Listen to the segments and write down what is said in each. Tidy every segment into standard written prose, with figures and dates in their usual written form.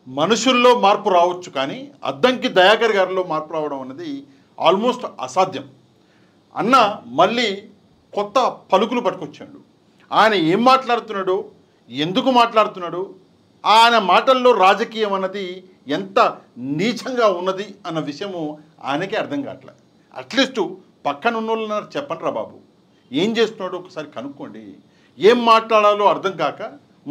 మనుషుల్లో మార్పు రావచ్చు, కానీ అద్దంకి దయాకర్ గారిలో మార్పు రావడం అనేది ఆల్మోస్ట్ అసాధ్యం. అన్న మళ్ళీ కొత్త పలుకులు పట్టుకొచ్చాడు. ఆయన ఏం మాట్లాడుతున్నాడో, ఎందుకు మాట్లాడుతున్నాడు, ఆయన మాటల్లో రాజకీయం అన్నది ఎంత నీచంగా ఉన్నది అన్న విషయము ఆయనకే అర్థం కావట్లేదు. అట్లీస్ట్ పక్కన ఉన్నోళ్ళన్నారు చెప్పండి రా బాబు, ఏం చేస్తున్నాడో ఒకసారి కనుక్కోండి. ఏం మాట్లాడాలో అర్థం కాక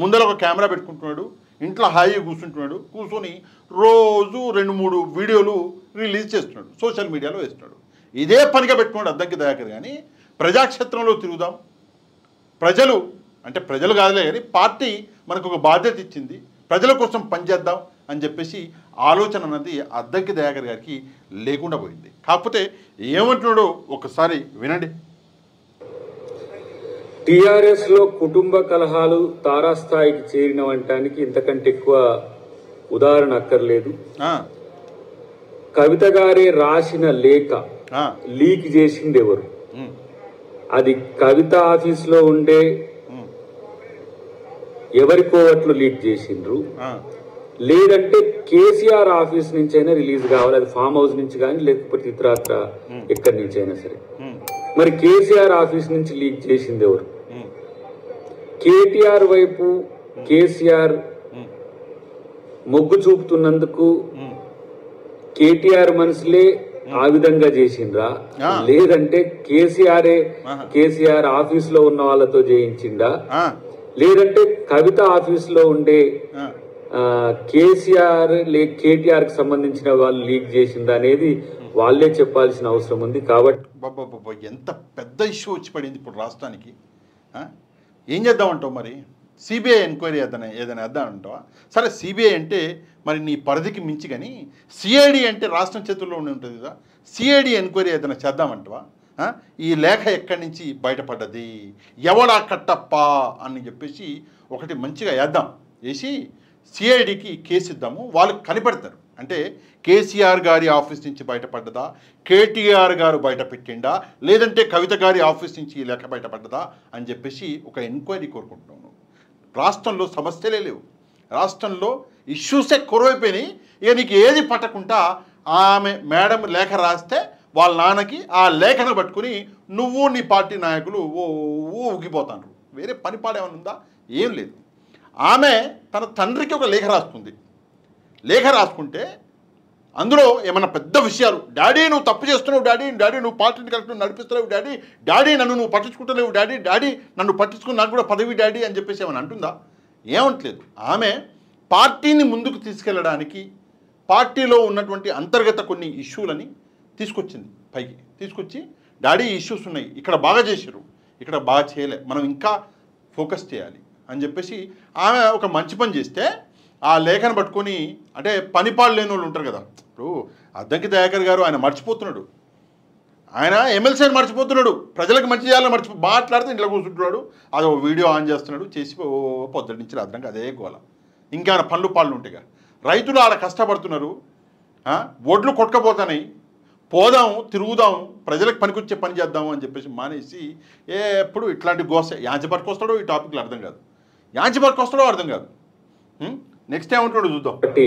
ముందర ఒక కెమెరా పెట్టుకుంటున్నాడు, ఇంట్లో హాయిగా కూర్చొని రోజు 2-3 వీడియోలు రిలీజ్ చేస్తున్నాడు, సోషల్ మీడియాలో వేస్తున్నాడు. ఇదే పనిగా పెట్టుకున్నాడు అద్దంకి దయాకర్. కానీ ప్రజాక్షేత్రంలో తిరుగుదాం, ప్రజలు అంటే ప్రజలు కాదులే కానీ పార్టీ మనకు ఒక బాధ్యత ఇచ్చింది, ప్రజల కోసం పనిచేద్దాం అని చెప్పేసి ఆలోచన అన్నది అద్దంకి దయాకర్ గారికి లేకుండా పోయింది. కాకపోతే ఏమంటున్నాడో ఒకసారి వినండి. టిఆర్ఎస్ లో కుటుంబ కలహాలు తారాస్థాయికి చేరినవంటానికి ఇంతకంటే ఎక్కువ ఉదాహరణ అక్కర్లేదు. కవిత గారే రాసిన లేఖ లీక్ చేసింది ఎవరు? అది కవిత ఆఫీస్లో ఉండే ఎవరి కోవట్లు లీక్ చేసిండ్రు, లేదంటే కేసీఆర్ ఆఫీస్ నుంచి అయినా రిలీజ్ కావాలి, అది ఫామ్ హౌస్ నుంచి కానీ లేకపోతే ఇతరత్ర ఎక్కడి నుంచి అయినా సరే. మరి కేసీఆర్ ఆఫీస్ నుంచి లీక్ చేసింది ఎవరు? కేటీఆర్ వైపు కేసీఆర్ మొగ్గు చూపుతున్నందుకు కేటీఆర్ మనసులే ఆ విధంగా చేసిండ్రా, లేదంటే కేసీఆర్ ఆఫీస్ లో ఉన్న వాళ్ళతో చేయించిండా, లేదంటే కవిత ఆఫీస్ లో ఉండే కేటీఆర్ కి సంబంధించిన వాళ్ళు లీక్ చేసిందా అనేది వాళ్ళే చెప్పాల్సిన అవసరం ఉంది. కాబట్టి ఎంత పెద్ద ఇష్యూ వచ్చి పడింది ఇప్పుడు రాష్ట్రానికి. ఏం చేద్దామంటావు మరి? సిబిఐ ఎంక్వైరీ ఏదైనా వేద్దామంటావా? సరే, సిబిఐ అంటే మరి నీ పరిధికి మించి, కానీ సిఐడి అంటే రాష్ట్రం చేతుల్లో ఉంటుంది కదా, సిఐడి ఎంక్వైరీ ఏదైనా చేద్దామంటావా? ఈ లేఖ ఎక్కడి నుంచి బయటపడ్డది, ఎవడా కట్టప్పా అని చెప్పేసి ఒకటి మంచిగా వేద్దాం, వేసి సిఐడికి కేసు ఇద్దాము, వాళ్ళు కనిపెడతారు. అంటే కేసీఆర్ గారి ఆఫీస్ నుంచి బయటపడ్డదా, కేటీఆర్ గారు బయట పెట్టిండా, లేదంటే కవిత గారి ఆఫీస్ నుంచి ఈ లేఖ బయటపడ్డదా అని చెప్పేసి ఒక ఎంక్వైరీ కోరుకుంటున్నాను. రాష్ట్రంలో సమస్యలే లేవు, రాష్ట్రంలో ఇష్యూసే కొరవైపోయినాయి. ఇక నీకు ఏది పట్టకుండా ఆమె మేడం లేఖ రాస్తే వాళ్ళ నాన్నకి ఆ లేఖను పట్టుకుని నువ్వు నీ పార్టీ నాయకులు ఊగిపోతాను. వేరే పని పాడేమన్నా ఉందా? ఏం లేదు. ఆమె తన తండ్రికి ఒక లేఖ రాస్తుంది. లేఖ రాసుకుంటే అందులో ఏమన్నా పెద్ద విషయాలు, డాడీ నువ్వు తప్పు చేస్తున్నావు, డాడీ నువ్వు పార్టీని కరెక్ట్ నడిపిస్తున్నావు, డాడీ నన్ను నువ్వు పట్టించుకుంటలేవు, డాడీ నన్ను పట్టించుకుని నాకు కూడా పదవి డాడీ అని చెప్పేసి ఏమైనా అంటుందా? ఏమంటలేదు. ఆమె పార్టీని ముందుకు తీసుకెళ్ళడానికి పార్టీలో ఉన్నటువంటి అంతర్గత కొన్ని ఇష్యూలని తీసుకొచ్చింది, పైకి తీసుకొచ్చి డాడీ ఇష్యూస్ ఉన్నాయి, ఇక్కడ బాగా చేశారు, ఇక్కడ బాగా చేయలే, మనం ఇంకా ఫోకస్ చేయాలి అని చెప్పేసి ఆమె ఒక మంచి పని చేస్తే ఆ లేఖను పట్టుకొని, అంటే పనిపాడు లేని వాళ్ళు ఉంటారు కదా, ఇప్పుడు అద్దంకి దయాకర్ గారు ఆయన మర్చిపోతున్నాడు, ఆయన ఎమ్మెల్సీ అని మర్చిపోతున్నాడు, ప్రజలకు మంచి చేయాలని మాట్లాడితే ఇంట్లో కూర్చుంటున్నాడు, అది ఒక వీడియో ఆన్ చేస్తున్నాడు, చేసి పొద్దుటి నుంచి రాత్రంగా అదే గోల. ఇంకేమైనా పళ్ళు ఉంటాయిగా. రైతులు ఆడ కష్టపడుతున్నారు, ఒడ్లు కొట్టుకపోతున్నాయి, పోదాం తిరుగుదాం, ప్రజలకు పనికొచ్చే పని చేద్దాము అని చెప్పేసి మానేసి ఎప్పుడు ఇట్లాంటి గోస. యాంచి పట్టుకొస్తాడో ఈ టాపిక్లో అర్థం కాదు, యాంచి పట్టుకొస్తాడో అర్థం కాదు. నెక్స్ట్ ఏమంటాడో చూద్దాం. కాబట్టి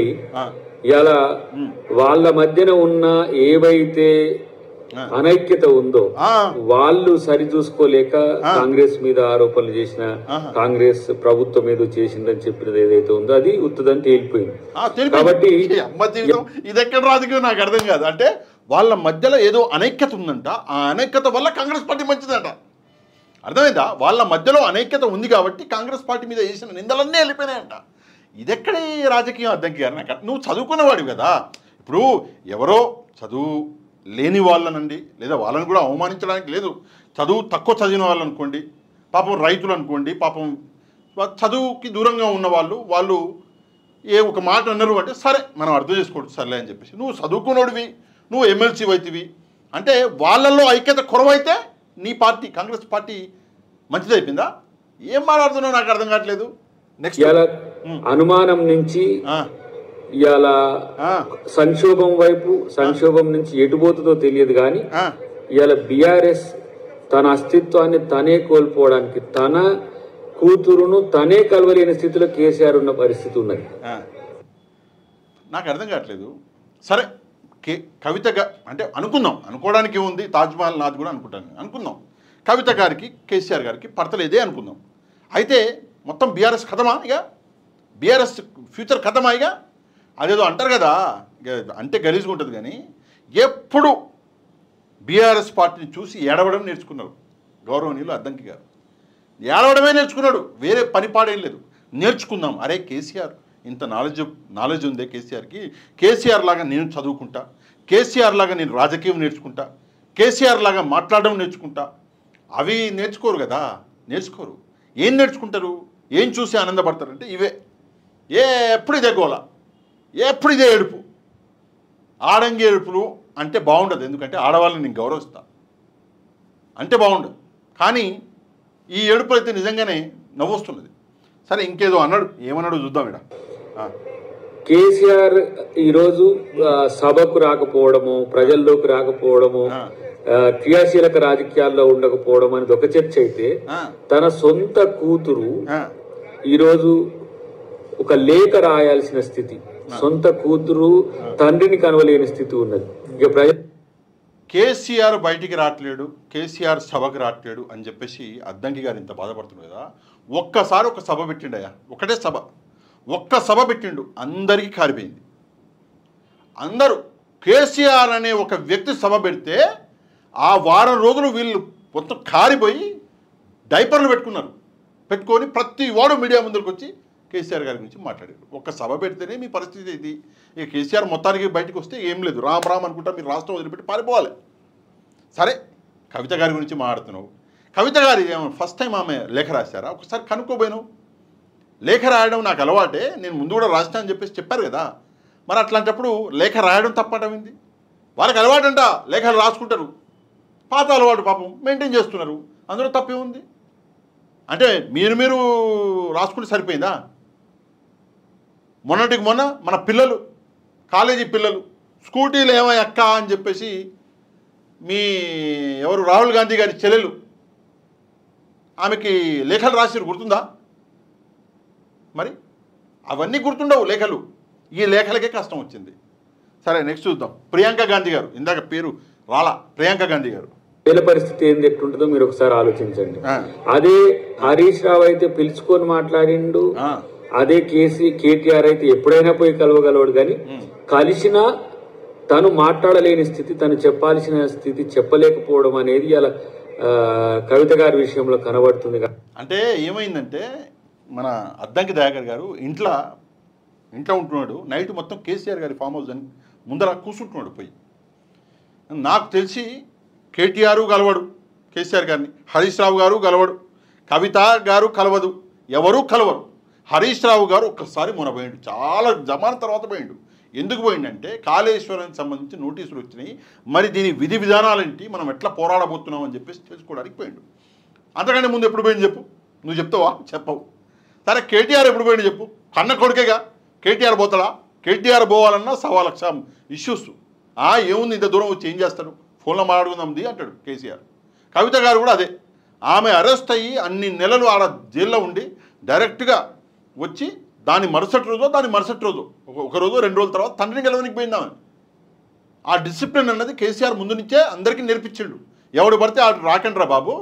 ఇలా వాళ్ళ మధ్యన ఉన్న ఏవైతే అనైక్యత ఉందో వాళ్ళు సరి చూసుకోలేక కాంగ్రెస్ మీద ఆరోపణలు చేసిన, కాంగ్రెస్ ప్రభుత్వం ఏదో చేసిందని చెప్పినది ఏదైతే ఉందో అది ఉత్తదని తేలిపోయింది. కాబట్టి ఇది ఎక్కడ రాజకీయం నాకు అర్థం కాదు. అంటే వాళ్ళ మధ్యలో ఏదో అనైక్యత ఉందంట, ఆ అనైక్యత వల్ల కాంగ్రెస్ పార్టీ మంచిదంట. అర్థమైందా? వాళ్ళ మధ్యలో అనైక్యత ఉంది కాబట్టి కాంగ్రెస్ పార్టీ మీద వేసిన నిందలన్నీ వెళ్ళిపోయినాయంట. ఇదెక్కడే రాజకీయం అద్దంకి గారు? నాకు నువ్వు చదువుకున్నవాడు కదా, ఇప్పుడు ఎవరో చదువు లేని వాళ్ళనండి, లేదా వాళ్ళని కూడా అవమానించడానికి లేదు, చదువు తక్కువ చదివిన వాళ్ళు అనుకోండి, పాపం రైతులు అనుకోండి, పాపం చదువుకి దూరంగా ఉన్న వాళ్ళు ఒక మాట అన్నారు అంటే సరే మనం అర్థం చేసుకోవచ్చు, సర్లే అని చెప్పేసి. నువ్వు చదువుకున్నోడివి, నువ్వు ఎమ్మెల్సీ అవుతుంది అంటే వాళ్ళల్లో ఐక్యత కొరవైతే నీ పార్టీ కాంగ్రెస్ పార్టీ మంచిదైపోయిందా? ఏం మాట్లాడుతున్నావు నాకు అర్థం కావట్లేదు. నెక్స్ట్ అనుమానం నుంచి ఇవాళ సంక్షోభం వైపు, సంక్షోభం నుంచి ఎటుపోతుందో తెలియదు కానీ ఇవాళ బీఆర్ఎస్ తన అస్తిత్వాన్ని తనే కోల్పోవడానికి, తన కూతురును తనే కలవలేని స్థితిలో కేసీఆర్ ఉన్న పరిస్థితి ఉన్నది. నాకు అర్థం కావట్లేదు. సరే కవితగా అంటే అనుకోవడానికి ఏముంది, తాజ్మహల్ నాది కూడా అనుకుందాం. కవిత గారికి కేసీఆర్ గారికి పడతలేదే అనుకుందాం. అయితే మొత్తం బీఆర్ఎస్ కథమా, ఇక బీఆర్ఎస్ ఫ్యూచర్ కథమా? ఇక అదేదో అంటారు కదా, అంటే గలీజ్గా ఉంటుంది. కానీ ఎప్పుడు బీఆర్ఎస్ పార్టీని చూసి ఏడవడం నేర్చుకున్నారు గౌరవనీయులు అద్దంకి గారు. ఏడవడమే నేర్చుకున్నాడు, వేరే పని పాడేం లేదు. నేర్చుకుందాం, అరే కేసీఆర్ ఇంత నాలెడ్జ్ ఉందే కేసీఆర్కి, కేసీఆర్ లాగా నేను చదువుకుంటా, కేసీఆర్ లాగా నేను రాజకీయం నేర్చుకుంటా, కేసీఆర్ లాగా మాట్లాడడం నేర్చుకుంటా. అవి నేర్చుకోరు కదా, నేర్చుకోరు. ఏం నేర్చుకుంటారు, ఏం చూసి ఆనందపడతారంటే ఇవే. ఎప్పుడు ఇదే గోల, ఎప్పుడు ఇదే ఏడుపు. ఆడంగి ఏడుపులు అంటే బాగుండదు, ఎందుకంటే ఆడవాళ్ళని నేను గౌరవిస్తా అంటే బాగుండదు. కానీ ఈ ఏడుపు అయితే నిజంగానే నవ్వొస్తున్నది. సరే ఇంకేదో అన్నాడు, ఏమన్నాడు చూద్దాం. ఇక్కడ కేసీఆర్ ఈరోజు సభకు రాకపోవడము, ప్రజల్లోకి రాకపోవడము, క్రియాశీలక రాజకీయాల్లో ఉండకపోవడం అనేది ఒక చర్చ అయితే, తన సొంత కూతురు ఈరోజు ఒక లేఖ రాయాల్సిన స్థితి, సొంత కూతురు తండ్రిని కనవలేని స్థితి ఉన్నది. ఇక కేసీఆర్ బయటికి రావట్లేడు, కేసీఆర్ సభకు రావట్లేడు అని చెప్పేసి అద్దంకి గారు ఇంత బాధపడుతున్నాడు కదా. ఒక్కసారి ఒక సభ పెట్టిండయా, ఒకటే సభ, ఒక్క సభ పెట్టిండు, అందరికీ కారిపోయింది. అందరూ కేసీఆర్ అనే ఒక వ్యక్తి సభ పెడితే ఆ వారం రోజులు వీళ్ళు మొత్తం కారిపోయి డైపర్లు పెట్టుకొని ప్రతి వాడు మీడియా ముందుకు వచ్చి కేసీఆర్ గారి గురించి మాట్లాడారు. ఒక్క సభ పెడితేనే మీ పరిస్థితి ఇది. ఇక కేసీఆర్ మొత్తానికి బయటకు వస్తే ఏం లేదు, రామ్ అనుకుంటా మీరు రాష్ట్రం వదిలిపెట్టి పారిపోవాలి. సరే కవిత గారి గురించి మాట్లాడుతున్నావు. కవిత గారి ఫస్ట్ టైం ఆమె లేఖ రాశారా? ఒకసారి కనుక్కోబోయినావు. లేఖ రాయడం నాకు అలవాటే, నేను ముందు కూడా రాస్తా అని చెప్పారు కదా. మరి అట్లాంటప్పుడు లేఖ రాయడం తప్పటమింది? వాళ్ళకి అలవాటంట, లేఖలు రాసుకుంటారు, పాత అలవాటు పాపం మెయింటైన్ చేస్తున్నారు, అందులో తప్పే ఉంది. అంటే మీరు రాసుకుంటే సరిపోయిందా? మొన్నటికి మొన్న మన పిల్లలు, కాలేజీ పిల్లలు స్కూటీలు ఏమై అక్క అని చెప్పేసి మీ ఎవరు రాహుల్ గాంధీ గారి చెల్లెలు ఆమెకి లేఖలు రాసిరు, గుర్తుందా? మరి అవన్నీ గుర్తుండవు లేఖలు, ఈ లేఖలకే కష్టం వచ్చింది. సరే నెక్స్ట్ చూద్దాం. ప్రియాంక గాంధీ గారు, ఇందాక పేరు రాలా, ప్రియాంక గాంధీ గారు వీళ్ళ పరిస్థితి ఏంది ఎట్లుంటుందో మీరు ఒకసారి ఆలోచించండి. అదే హరీష్ రావు అయితే పిలుచుకొని మాట్లాడిండు, అదే కేటీఆర్ అయితే ఎప్పుడైనా పోయి కలవగలవాడు. కానీ కలిసినా తను మాట్లాడలేని స్థితి, తను చెప్పాల్సిన స్థితి చెప్పలేకపోవడం అనేది ఇలా కవిత గారి విషయంలో కనబడుతుంది. అంటే ఏమైందంటే మన అద్దంకి దయాకర్ గారు ఇంట్లో ఉంటున్నాడు, నైట్ మొత్తం కేసీఆర్ గారి ఫామ్ హౌస్ అని ముందర కూర్చుంటున్నాడు పోయి. నాకు తెలిసి కేటీఆర్ కలవడు కేసీఆర్ గారిని, హరీష్ రావు గారు కలవడు, కవిత గారు కలవదు, ఎవరూ కలవరు. హరీష్ రావు గారు ఒక్కసారి మొన్న పోయిండు, చాలా జమాన తర్వాత పోయిండు. ఎందుకు పోయిండంటే కాళేశ్వరానికి సంబంధించి నోటీసులు వచ్చినాయి, మరి దీని విధి విధానాలేంటి, మనం ఎట్లా పోరాడబోతున్నాం అని చెప్పేసి తెలుసుకోవడానికి పోయిండు. అంతకంటే ముందు ఎప్పుడు పోయింది చెప్పు, నువ్వు చెప్తావా? చెప్పవు. సరే కేటీఆర్ ఎప్పుడు పోయిండు చెప్పు, కన్న కొడుకేగా, కేటీఆర్ పోతాడా? కేటీఆర్ పోవాలన్నా 1.25 లక్ష ఇష్యూస్. ఏముంది ఇంత దూరం వచ్చి ఏం చేస్తాడు, ఫోన్లో మాట్లాడుకుందాంది అంటాడు కేసీఆర్. కవిత గారు కూడా అదే, ఆమె అరెస్ట్ అయ్యి అన్ని నెలలు ఆడ జైల్లో ఉండి డైరెక్ట్గా వచ్చి దాని మరుసటి రోజు ఒక రోజు 2 రోజుల తర్వాత తండ్రిని గెలవనికి పోయింది ఆమె. ఆ డిసిప్లిన్ అన్నది కేసీఆర్ ముందు నుంచే అందరికీ నేర్పించిండు. ఎవడు పడితే ఆడు రాకండ్రా బాబు,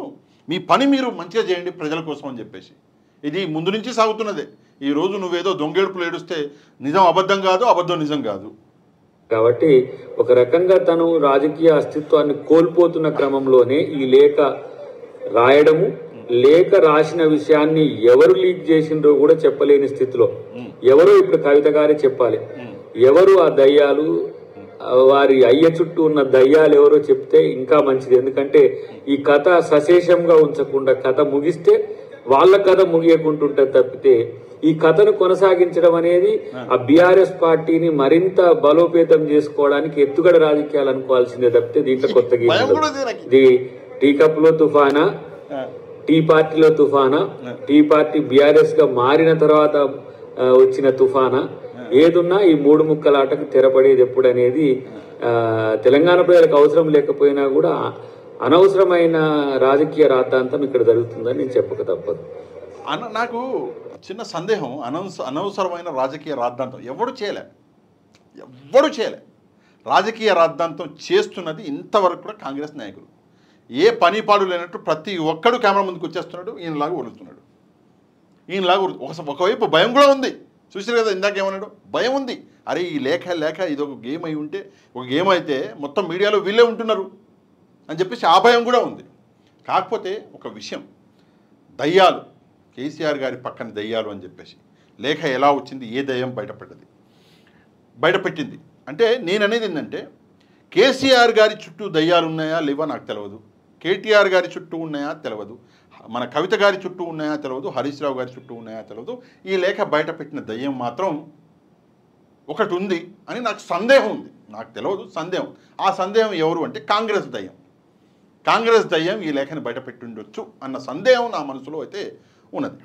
మీ పని మీరు మంచిగా చేయండి ప్రజల కోసం అని చెప్పేసి. ఇది ముందు నుంచి సాగుతున్నదే. ఈరోజు నువ్వేదో దొంగేడుపులు ఏడుస్తే నిజం అబద్ధం కాదు, అబద్ధం నిజం కాదు. కాబట్టి ఒక రకంగా తను రాజకీయ అస్తిత్వాన్ని కోల్పోతున్న క్రమంలోనే ఈ లేఖ రాయడము, లేఖ రాసిన విషయాన్ని ఎవరు లీక్ చేసిండ్రో కూడా చెప్పలేని స్థితిలో, ఎవరో ఇప్పుడు కవిత గారే చెప్పాలి, ఎవరు ఆ దయ్యాలు, వారి అయ్య చుట్టూ ఉన్న దయ్యాలు ఎవరో చెప్తే ఇంకా మంచిది. ఎందుకంటే ఈ కథ సశేషంగా ఉంచకుండా కథ ముగిస్తే వాళ్ళ కథ ముగియకుంటుంటుంది తప్పితే ఈ కథను కొనసాగించడం అనేది ఆ బీఆర్ఎస్ పార్టీని మరింత బలోపేతం చేసుకోవడానికి ఎత్తుగడ రాజకీయాలు అనుకోవాల్సిందే తప్పితే దీంట్లో కొత్తగా ఇది టీ కప్ లో తుఫానా, టీ పార్టీలో తుఫానా, టీ పార్టీ బీఆర్ఎస్ గా మారిన తర్వాత వచ్చిన తుఫానా, ఏదున్నా ఈ 3 ముక్కలాటకు తెరపడేది ఎప్పుడు అనేది తెలంగాణ ప్రజలకు అవసరం లేకపోయినా కూడా అనవసరమైన రాజకీయ రాద్ధాంతం ఇక్కడ జరుగుతుందని నేను చెప్పక తప్పదు. నాకు చిన్న సందేహం, అనవసరమైన రాజకీయ రాద్ధాంతం ఎవడు చేయలే. ఎవ్వరూ చేయలే. రాజకీయ రాద్ధాంతం చేస్తున్నది ఇంతవరకు కూడా కాంగ్రెస్ నాయకులు. ఏ పనిపాడు లేనట్టు ప్రతి ఒక్కడు కెమెరా ముందుకు వచ్చేస్తున్నాడు, ఈయనలాగా ఒలుస్తున్నాడు. ఈయనలాగా ఒకవైపు భయం కూడా ఉంది. చూసారు కదా ఇందాక ఏమన్నాడు, భయం ఉంది. అరే ఈ లేక ఇది ఒక గేమ్ అయి ఉంటే, ఒక గేమ్ అయితే మొత్తం మీడియాలో వీళ్ళే ఉంటున్నారు అని చెప్పేసి ఆ భయం కూడా ఉంది. కాకపోతే ఒక విషయం, దయ్యాలు కేసీఆర్ గారి పక్కన దయ్యాలు అని చెప్పేసి లేఖ ఎలా వచ్చింది, ఏ దయ్యం బయటపెట్టింది అంటే నేను అనేది ఏంటంటే, కేసీఆర్ గారి చుట్టూ దయ్యాలు ఉన్నాయా లేవా నాకు తెలియదు, కేటీఆర్ గారి చుట్టూ ఉన్నాయా తెలియదు, మన కవిత గారి చుట్టూ ఉన్నాయా తెలియదు, హరీష్ రావు గారి చుట్టూ ఉన్నాయా తెలియదు. ఈ లేఖ బయటపెట్టిన దయ్యం మాత్రం ఒకటి ఉంది అని నాకు సందేహం ఉంది. నాకు తెలియదు, సందేహం. ఆ సందేహం ఎవరు అంటే కాంగ్రెస్ దయ్యం ఈ లేఖని బయటపెట్టి ఉండొచ్చు అన్న సందేహం నా మనసులో అయితే ఉన్నది.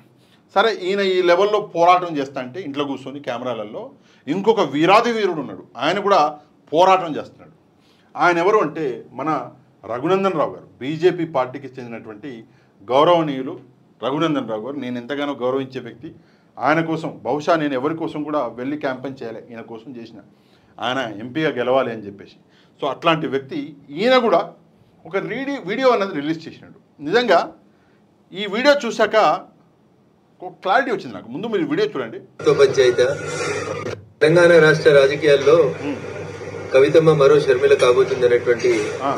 సరే, ఈయన ఈ లెవెల్లో పోరాటం చేస్తా అంటే ఇంట్లో కూర్చొని కెమెరాలలో ఇంకొక వీరాది వీరుడు ఉన్నాడు, ఆయన కూడా పోరాటం చేస్తున్నాడు. ఆయన ఎవరు అంటే మన రఘునందన్ రావు గారు, బీజేపీ పార్టీకి చెందినటువంటి గౌరవనీయులు రఘునందన్ రావు గారు. నేను ఎంతగానో గౌరవించే వ్యక్తి. ఆయన కోసం బహుశా నేను ఎవరి కోసం కూడా వెళ్ళి క్యాంపెయిన్ చేయాలి, ఈయన కోసం చేసిన, ఆయన ఎంపీగా గెలవాలి అని చెప్పేసి. సో అట్లాంటి వ్యక్తి ఈయన కూడా ఒక వీడియో అన్నది రిలీజ్ చేసినాడు. నిజంగా ఈ వీడియో చూశాక ఒక క్లారిటీ వచ్చింది నాకు. ముందు మీరు వీడియో చూడండి. పంచాయతీ తెలంగాణ రాష్ట్ర రాజకీయాల్లో కవితమ్మ మరో షర్మిల కాబోతుంది అనేటువంటి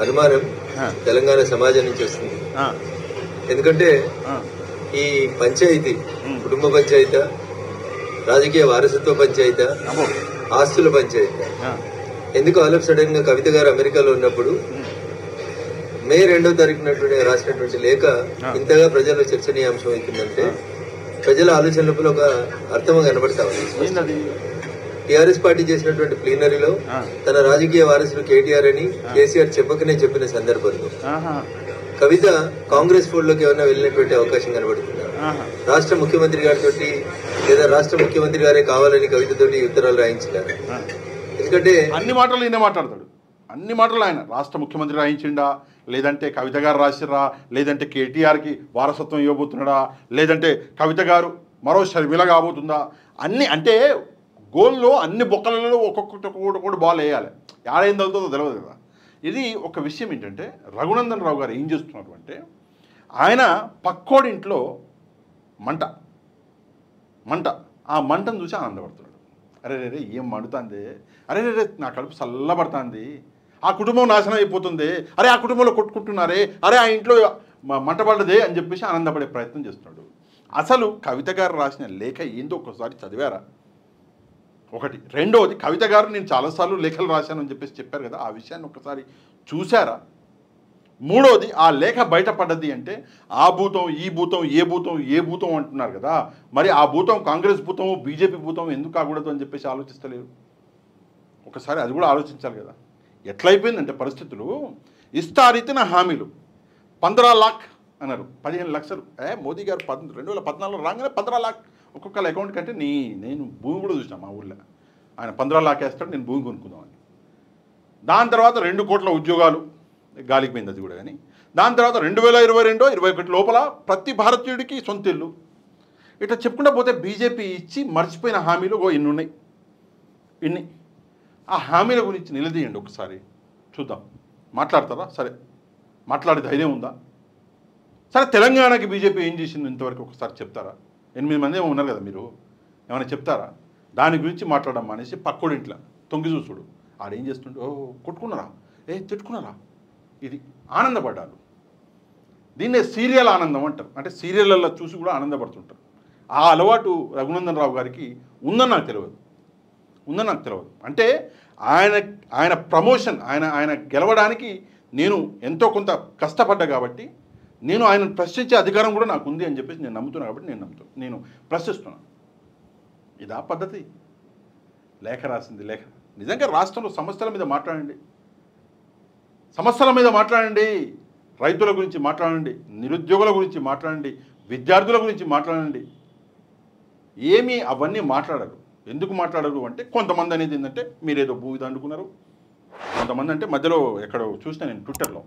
అనుమానం తెలంగాణ సమాజం నుంచి వస్తుంది. ఎందుకంటే ఈ పంచాయతీ కుటుంబ పంచాయతీ, రాజకీయ వారసత్వ పంచాయతీ, ఆస్తుల పంచాయతీ ఎందుకు ఆల్ ఆఫ్ సడన్ గా కవిత గారు అమెరికాలో ఉన్నప్పుడు మే 2వ తారీఖున రాసినటువంటి లేఖ ఇంతగా ప్రజల్లో చర్చనీయాంశం అవుతుందంటే ప్రజల ఆలోచనలపై ఒక అర్థం కనబడతా ఉంది. టీఆర్ఎస్ పార్టీ చేసినటువంటి ప్లీనరీలో తన రాజకీయ వారసులు కేటీఆర్ అని కేసీఆర్ చెప్పకనే చెప్పిన సందర్భంలో కవిత కాంగ్రెస్ ఫోల్డ్ లోకి ఏమైనా వెళ్ళినటువంటి అవకాశం కనబడుతుంది. రాష్ట్ర ముఖ్యమంత్రి గారితో లేదా రాష్ట్ర ముఖ్యమంత్రి గారే కావాలని కవితతోటి ఉత్తరాలు రాయించినారు. ఎందుకంటే అన్ని మాటలు ఈయన మాట్లాడతాడు, అన్ని మాటలు ఆయన. రాష్ట్ర ముఖ్యమంత్రి రాయించిండా, లేదంటే కవిత గారు రాసిరా, లేదంటే కేటీఆర్కి వారసత్వం ఇవ్వబోతున్నాడా, లేదంటే కవిత గారు మరో షర్మిల కాబోతుందా, అన్ని అంటే గోల్లో అన్ని బొక్కలలో ఒక్కొక్కటి బాల్ వేయాలి. ఏం తగ్గుతుందో తెలియదు కదా. ఇది ఒక విషయం ఏంటంటే, రఘునందన్ రావు గారు ఏం చేస్తున్నారు అంటే, ఆయన పక్కోడింట్లో మంట ఆ మంటను చూసి ఆనందపడుతున్నాడు. అరే రే ఏం మండుతుంది, అరే రే నా కడుపు చల్లబడుతుంది, ఆ కుటుంబం నాశనం అయిపోతుంది, అరే ఆ కుటుంబంలో కొట్టుకుంటున్నారే, అరే ఆ ఇంట్లో మంట పడ్డదే అని చెప్పేసి ఆనందపడే ప్రయత్నం చేస్తున్నాడు. అసలు కవిత గారు రాసిన లేఖ ఏందో ఒక్కసారి చదివారా? ఒకటి. రెండవది, కవిత గారు నేను చాలాసార్లు లేఖలు రాశాను అని చెప్పేసి చెప్పారు కదా, ఆ విషయాన్ని ఒకసారి చూశారా? మూడవది, ఆ లేఖ బయటపడ్డది అంటే ఆ భూతం ఈ భూతం ఏ భూతం అంటున్నారు కదా, మరి ఆ భూతం కాంగ్రెస్ భూతము బీజేపీ భూతం ఎందుకు కాకూడదు అని చెప్పేసి ఆలోచిస్తలేరు. ఒకసారి అది కూడా ఆలోచించాలి కదా. ఎట్లయిపోయిందంటే పరిస్థితులు, ఇస్తారీతిన హామీలు 15 లాక్ అన్నారు, 15 లక్షలు. మోదీ గారు 2014 రాగానే 15 లాక్ ఒక్కొక్కళ్ళ అకౌంట్ కంటే నేను భూమి కూడా చూసినా మా ఊళ్ళో. ఆయన 15 లాక్ వేస్తాడు, నేను భూమి కొనుక్కుందామని. దాని తర్వాత 2 కోట్ల ఉద్యోగాలు గాలికి పోయింది అది కూడా. కానీ దాని తర్వాత 2022-21 లోపల ప్రతి భారతీయుడికి సొంత ఇల్లు. ఇట్లా చెప్పుకుంటూ పోతే బీజేపీ ఇచ్చి మర్చిపోయిన హామీలు ఇన్ని ఉన్నాయి. ఇన్ని ఆ హామీల గురించి నిలదీయండి ఒకసారి, చూద్దాం. మాట్లాడతారా? సరే, మాట్లాడే ధైర్యం ఉందా? సరే, తెలంగాణకి బీజేపీ ఏం చేసింది ఇంతవరకు ఒకసారి చెప్తారా? 8 మంది ఏమో ఉన్నారు కదా, మీరు ఏమైనా చెప్తారా? దాని గురించి మాట్లాడడం అనేసి పక్కోడింట్లో తొంగి చూసుడు, ఆడేం చేస్తుండే, కొట్టుకున్నారా, తిట్టుకున్నారా, ఇది ఆనందపడ్డారు. దీన్నే సీరియల్ ఆనందం అంటారు. అంటే సీరియళ్ళల్లో చూసి కూడా ఆనందపడుతుంటారు. ఆ అలవాటు రఘునందన్ రావు గారికి ఉందని నాకు తెలియదు. అంటే ఆయన ప్రమోషన్, ఆయన గెలవడానికి నేను ఎంతో కొంత కష్టపడ్డా కాబట్టి నేను ఆయన ప్రశ్నించే అధికారం కూడా నాకు ఉంది అని చెప్పేసి నేను నమ్ముతున్నాను. కాబట్టి నేను ప్రశ్నిస్తున్నాను. ఇదా పద్ధతి? లేఖ రాసింది లేఖ. నిజంగా రాష్ట్రంలో సమస్యల మీద మాట్లాడండి, రైతుల గురించి మాట్లాడండి, నిరుద్యోగుల గురించి మాట్లాడండి, విద్యార్థుల గురించి మాట్లాడండి. ఏమీ అవన్నీ మాట్లాడరు. ఎందుకు మాట్లాడరు అంటే, కొంతమంది అనేది ఏంటంటే, మీరేదో భూమి దండుకున్నారు, కొంతమంది అంటే మధ్యలో ఎక్కడో చూసిన నేను ట్విట్టర్లో,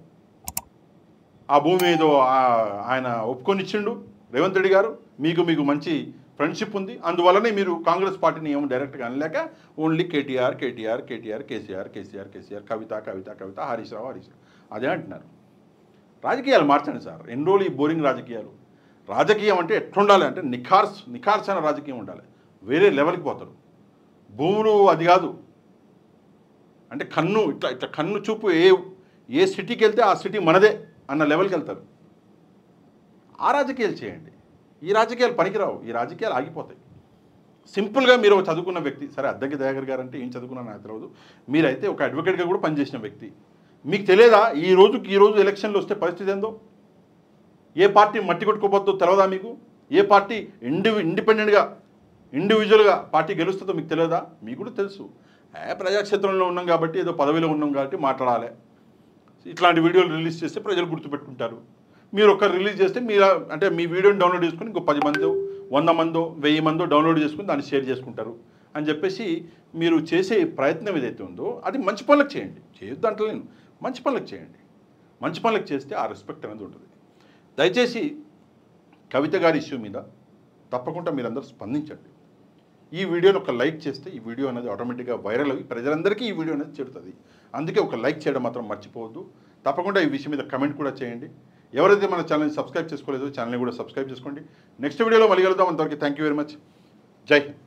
ఆ భూమి ఏదో ఆయన ఒప్పుకొని ఇచ్చిండు రేవంత్ రెడ్డి గారు, మీకు మంచి ఫ్రెండ్షిప్ ఉంది. అందువల్లనే మీరు కాంగ్రెస్ పార్టీని ఏమో డైరెక్ట్గా అనలేక ఓన్లీ కేటీఆర్ కేసీఆర్ కవిత హరీష్ రావు అదే అంటున్నారు. రాజకీయాలు మార్చండి సార్. ఎన్ని రోజులు ఈ బోరింగ్ రాజకీయాలు. రాజకీయం అంటే ఎట్లుండాలి అంటే నిఖార్సైన రాజకీయం ఉండాలి. వేరే లెవెల్కి పోతారు. భూములు అది కాదు అంటే కన్ను ఇట్లా కన్ను చూపు ఏ సిటీకి వెళ్తే ఆ సిటీ మనదే అన్న లెవెల్కి వెళ్తారు. ఆ రాజకీయాలు చేయండి. ఈ రాజకీయాలు పనికిరావు. ఈ రాజకీయాలు ఆగిపోతాయి. సింపుల్గా మీరు ఒక చదువుకున్న వ్యక్తి, సరే అద్దంకి దయాకర్ గారు అంటే ఏం చదువుకున్నా నాకు తెలియదు, మీరైతే ఒక అడ్వకేట్గా కూడా పనిచేసిన వ్యక్తి, మీకు తెలియదా ఈ రోజు ఎలక్షన్లు వస్తే పరిస్థితి ఏందో? ఏ పార్టీ మట్టి కొట్టుకోబోద్దో తెలియదా మీకు? ఏ పార్టీ ఇండిపెండెంట్గా ఇండివిజువల్గా పార్టీ గెలుస్తుందో మీకు తెలియదా? మీకు కూడా తెలుసు. ప్రజాక్షేత్రంలో ఉన్నాం కాబట్టి ఏదో పదవిలో ఉన్నాం కాబట్టి మాట్లాడాలి. ఇట్లాంటి వీడియోలు రిలీజ్ చేస్తే ప్రజలు గుర్తుపెట్టుకుంటారు. మీరు ఒక్కరు రిలీజ్ చేస్తే మీరు అంటే మీ వీడియోని డౌన్లోడ్ చేసుకుని ఇంకో 10 మందో 100 మందో 1000 మందో డౌన్లోడ్ చేసుకుని దాన్ని షేర్ చేసుకుంటారు అని చెప్పేసి మీరు చేసే ప్రయత్నం ఏదైతే ఉందో అది మంచి పనులకు చేయండి. చేయొద్దు అంటలేను, మంచి పనులకు చేయండి. మంచి పనులకు చేస్తే ఆ రెస్పెక్ట్ అనేది ఉంటుంది. దయచేసి కవిత గారి ఇష్యూ మీద తప్పకుండా మీరందరూ స్పందించండి. ఈ వీడియోని ఒక లైక్ చేస్తే ఈ వీడియో అనేది ఆటోమేటిక్గా వైరల్ అయ్యి ప్రజలందరికీ ఈ వీడియో అనేది చేరుతుంది. అందుకే ఒక లైక్ చేయడం మాత్రం మర్చిపోవద్దు. తప్పకుండా ఈ విషయం మీద కమెంట్ కూడా చేయండి. ఎవరైతే మన ఛానల్ని సబ్స్క్రైబ్ చేసుకోలేదో ఛానల్ని కూడా సబ్స్క్రైబ్ చేసుకోండి. నెక్స్ట్ వీడియోలో మళ్ళీ కలుద్దాం. అంతవరకు థ్యాంక్ యూ వెరీ మచ్. జై హింద్.